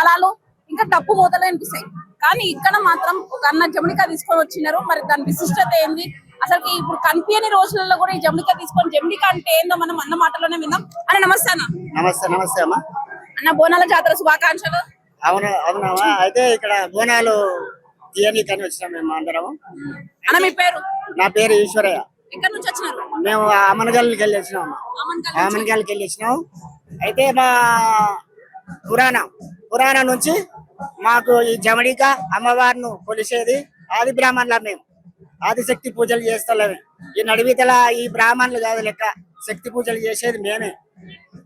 తాళాలు ఇంకా డప్పు మూతలు అనిపిస్తాయి. కానీ ఇక్కడ మాత్రం ఒక అన్న జమనికా తీసుకొని వచ్చినారు. మరి దాని విశిష్టత ఏంది, అసలు ఇప్పుడు కనిపించని రోజులలో కూడా ఈ జమనికా తీసుకొని జమనికా అంటే ఏందో మనం అన్న మాటలోనే విందాం. అన్న నమస్తే అన్న. నమస్తే. నమస్తే అమ్మా. అన్న బోనాల జాతర శుభాకాంక్షలు. అవునమ్మా. అయితే ఇక్కడ బోనాలు తీయనీకని వచ్చినాం మేము అందరం. అన్న మీ పేరు? నా పేరు ఈశ్వరయ్య. ఎక్కడి నుంచి వచ్చినారు? మేము అమనగల్కి వెళ్ళి వచ్చినాం అమ్మా. అమనగల్కి వెళ్ళి వచ్చినాం. అయితే మా పురాణం నుంచి మాకు ఈ జమడిక అమ్మవారిని కొలిసేది ఆది బ్రాహ్మణుల. మేము ఆదిశక్తి పూజలు చేస్తలేము. ఈ నడివితల ఈ బ్రాహ్మణులు కాదు లెక్క శక్తి పూజలు చేసేది మేమే.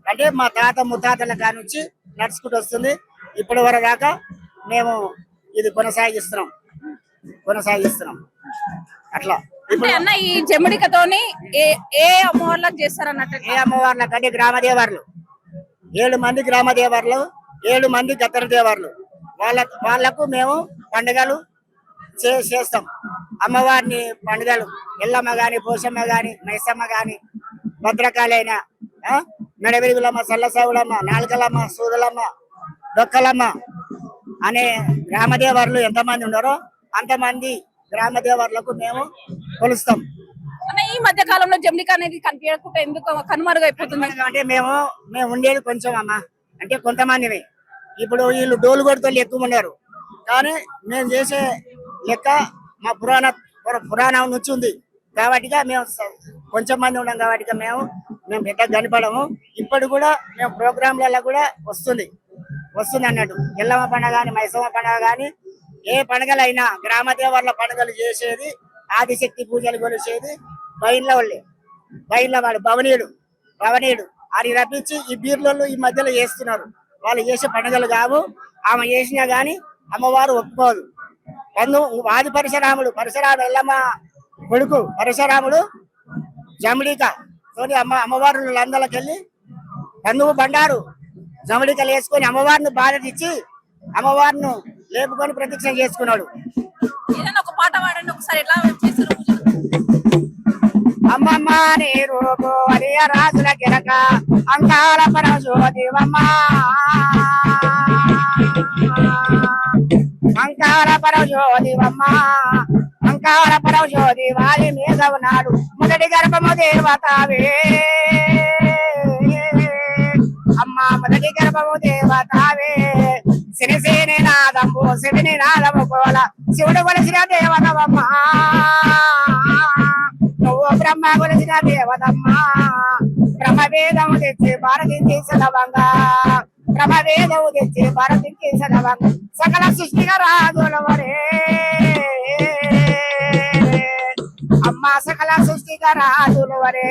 అంటే మా తాత ముత్తాతల కాడి నుంచి నడుచుకుంటూ వస్తుంది. ఇప్పటి వరకు దాకా మేము ఇది కొనసాగిస్తున్నాం అట్లా. ఇప్పుడు అన్న ఈ జమడికతోని ఏ అమ్మవార్లకు చేస్తారు అన్నట్టు? ఏ అమ్మవార్లకు అంటే గ్రామదేవర్లు 7 మంది గ్రామదేవర్లు, 7 మంది గద్దర దేవర్లు. వాళ్ళకు మేము పండుగలు చేస్తాం. అమ్మవారిని పండుగలు ఎల్లమ్మ గాని, పోషమ్మ గాని, మైసమ్మ గాని, భద్రకాళైన, మెడవిరుగులమ్మ, సల్లసవులమ్మ, నాలుకలమ్మ, సూదులమ్మ, డొక్కలమ్మ అనే గ్రామదేవర్లు ఎంతమంది ఉన్నారో అంతమంది గ్రామదేవర్లకు మేము కొలుస్తాం. ఈ మధ్య కాలంలో జమనిక అనేది కనిపించకుండా ఎందుకు కనుమరుగైపోతుంది అంటే మేము ఉండేది కొంచెం అమ్మా. అంటే కొంతమందిని ఇప్పుడు వీళ్ళు డోలు కొడుతూ ఎక్కువ ఉన్నారు. కానీ మేము చేసే లెక్క మా పురాణం నుంచి ఉంది కాబట్టి మేము కొంచెం మంది ఉన్నాం కాబట్టి మేము పెద్దగా కనపడము. ఇప్పుడు కూడా మేము ప్రోగ్రాంలలో కూడా వస్తుంది అన్నట్టు. ఎల్లమ్మ పండుగ కానీ, మైసమ్మ పండుగ కానీ, ఏ పండుగలైనా గ్రామదేవర్ల పండుగలు చేసేది, ఆదిశక్తి పూజలు కొలిసేది బయళ్ళ వాడు భవనీయుడు అది రప్పించి ఈ బీర్లలో ఈ మధ్యలో చేస్తున్నారు. వాళ్ళు చేసే పండుగలు కావు. ఆమె చేసినా గాని అమ్మవారు ఒప్పుకోదు. ఆది పరశురాముడు ఎల్లమ్మ కొడుకు పరశురాముడు జమడిక తోని అమ్మవారు లందలకి వెళ్ళి బంధువు బండారు జమడికలు వేసుకొని అమ్మవారిని బాధతిచ్చి అమ్మవారిని లేపుకొని ప్రతిక్ష చేసుకున్నాడు. ఒక పాట పాడండి ఒకసారి. ఎట్లా చేస్తారు? అమ్మమ్మ నీరు రాజుల కిరక అంకాల పరశోదివమ్మ, అంకాల పరశోది వాలి మీద ఉన్నాడు మొదటి గర్భము దేవతావే అమ్మ, మొదటి గర్భము దేవతావే. శనిసేని నాదము శివుని నాదము కోల శివుడు కొలిసిన దేవతమ్మ, నువ్వు బ్రహ్మ కొలిసిన దేవతమ్మ. బ్రహ్మవేదము తెచ్చి భారతించి సదవంగా, బ్రహ్మవేదము తెచ్చి భారతించి సదవంగా. సకల సృష్టిగా రాజుల వరే అమ్మ, సకల సృష్టిగా రాజుల వరే